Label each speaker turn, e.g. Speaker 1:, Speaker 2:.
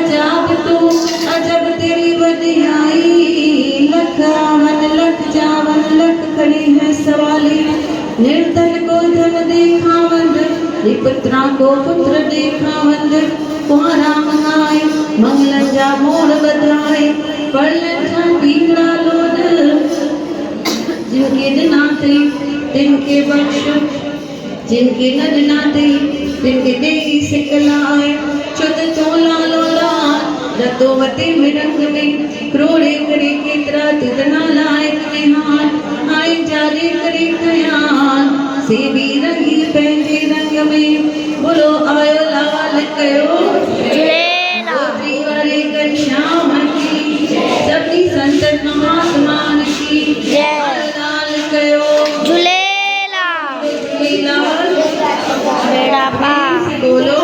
Speaker 1: अजाब तू अजब तेरी वडियाई, लख आवन लख जावन लख खड़ी है सवाली। निर्धन को धन देखावंद, पुत्रा को पुत्र देखावंद। कुआरा मंगाए मंगलन जा मोड़ बधाए, पढ़लन जा पींगड़ा लोड। जिनके दिन आते तिनके बख्श, जिनके न दिन आते तिनके देगी सिकलाए। चुद तोला लोला रतो वते मिरंग में, क्रोड़े करे केतरा तितना लायक में हान। आए जारे करे कयान, सेवी रंगी पहले रंग में। बोलो आयो लाल कयो गोत्री वाले घनश्याम की, सभी संत महात्मान की लाल कयो
Speaker 2: झूलेलाल
Speaker 1: लाल
Speaker 2: बेड़ा पार।
Speaker 1: बोलो